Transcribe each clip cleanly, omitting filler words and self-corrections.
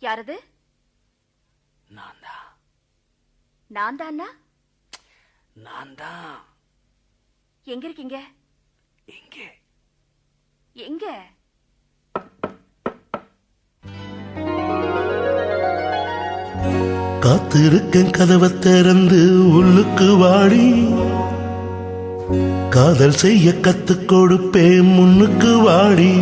யாரது? நான் தான். நான் தானா? நான் தான். எங்க இருக்கீங்க? எங்கே? எங்க? காத்திருக்கேன் கதவை திறந்து உள்ளுக்கு வாடி, காதல் செய்ய கத்துக் கொடுப்பேன் முன்னுக்கு வாடி.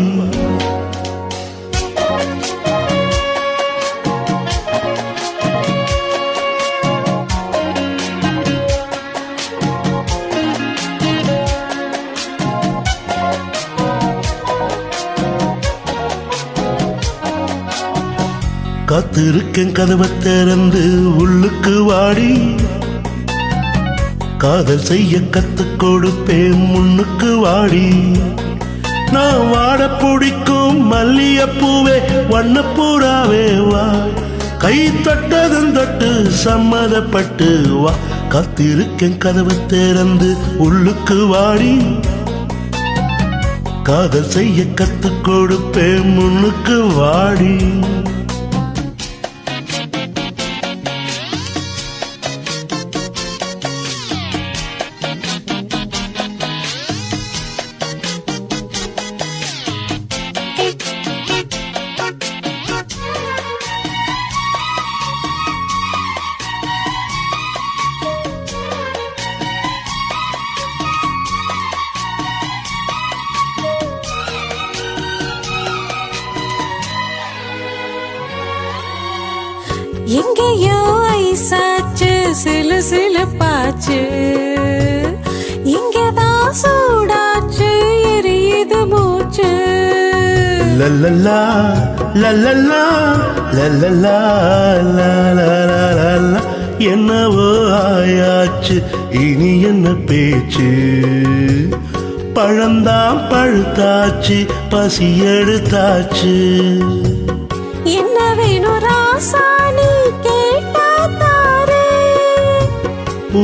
காத்திருக்கேன் கதவை திறந்து உள்ளுக்கு வாடி, காதல் செய்ய கத்துக் கொடுப்பேன் முன்னுக்கு வாடி. நான் வாட பிடிக்கும் மல்லியப்பூவே வண்ணப்பூராவே வா, கை தொட்டதும் தொட்டு சம்மதப்பட்டு வா. காத்திருக்கேன் கதவை திறந்து உள்ளுக்கு வாடி, காதல் செய்ய கத்துக் கொடுப்பேன் முன்னுக்கு வாடி. எங்கேயோ ஐசாச்சு சிலு சிலுப்பாச்சு, இங்கேதான் சூடாச்சு எரியுது மூச்சு. லல்லல்லா லல்லல்லா லல்லல்லா லல்லல்லா, என்னவோ ஆயாச்சு இனி என்ன பேச்சு. பழந்தான் பழுத்தாச்சு பசி எடுத்தாச்சு. என்ன வேணும் ராசானி கேட்டா தாரே,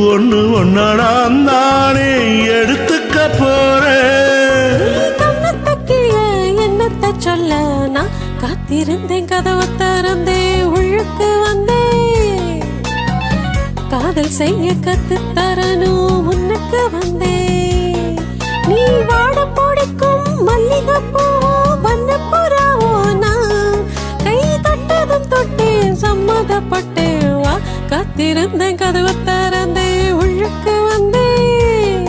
ஒண்ணு ஒன்னா நான் தானே எடுத்துக்க போறேன். கண்ணத்தை கீழே என்னத்தை சொல்ல, நான் காத்திருந்தேன் கதவை திறந்தே உள்ளுக்கு வந்தேன். காதல் செய்ய கத்து தரணும் முன்னுக்கு வந்தேன். நீ வாட பிடிக்கும் மல்லிகைப்பூ வண்ணப்புறாவோ, நான் கை தொட்டதும் தொட்டேன் சம்மதப்பட்டேன் வா. காத்திருந்தேன் கதவை திறந்தேன் உள்ளுக்கு வந்தேன்.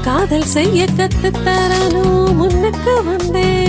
காதல் செய்ய கத்து தரணும் முன்னுக்கு வந்தேன்.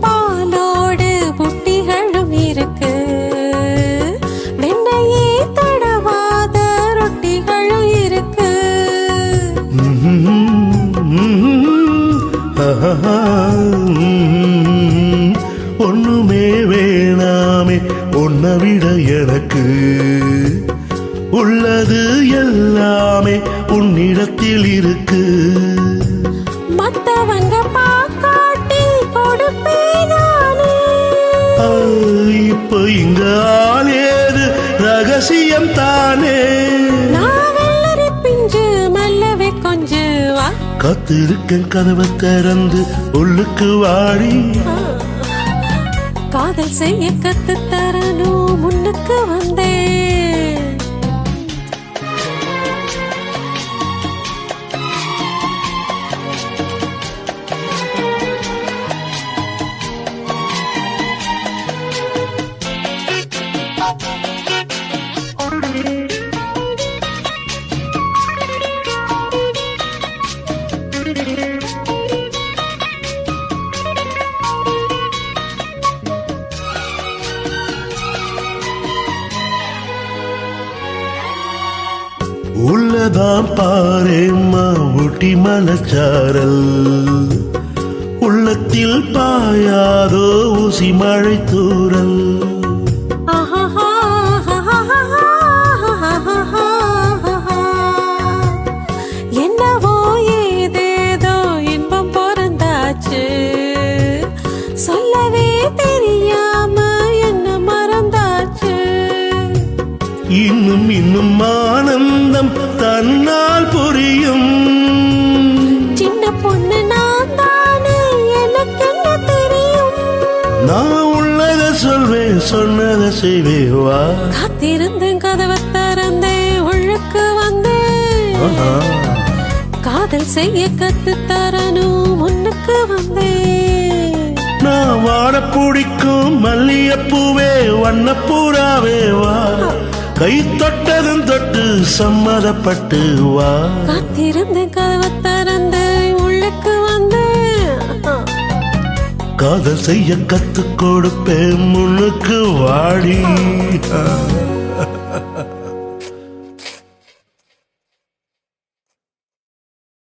பாலோடு புட்டிகளும் இருக்கு, வெண்ணையே தடவாத ரொட்டிகளும் இருக்கு. ஒண்ணுமே வேணாமே உன்னை விட எனக்கு, உள்ளது எல்லாமே உன்னிடத்தில் இருக்கு. மத்தவங்க பாக்காட்டி கொடுப்பேனானே, இப்போ இங்க ஆளேது ரகசியம் தானே. நான் வெள்ளரி பிஞ்சு மல்லவே கொஞ்சு வா. காத்திருக்கேன் கதவை திறந்து உள்ளுக்கு வாடி, காதல் செய்ய கத்து தரணும் முன்னுக்கு வந்தேன். உள்ளதான் பாரேம்மா ஊட்டி மலச்சாரல் உள்ளத்தில் பாயாதோ ஊசி மழை தூரல் என்னவோ ஏதேதோ இன்பம் பிறந்தாச்சு சொல்லவே தெரியாம என்ன மறந்தாச்சு இன்னும் இன்னும் ஆனந்தம் தன்னால் புரியும் சின்ன பொண்ணு நான் தானே எனக்கு என்ன தெரியும் நான் உள்ளத சொல்வேன் சொன்னதை செய்வேன் வா காத்திருந்து கதவை திறந்தே உள்ளுக்கு வந்தேன் காதல் செய்ய கத்து தரணும் முன்னுக்கு வந்தேன் நான் வாட பிடிக்கும் மல்லியப்பூவே வண்ணப்பூராவே வா கை தொட்டதும் தொட்டு சம்மதப்பட்டு வா காத்திருந்து கதவை திறந்து உள்ளுக்கு வந்தேன் காதல் செய்ய கத்து கொடுப்பேன் முன்னுக்கு வாடி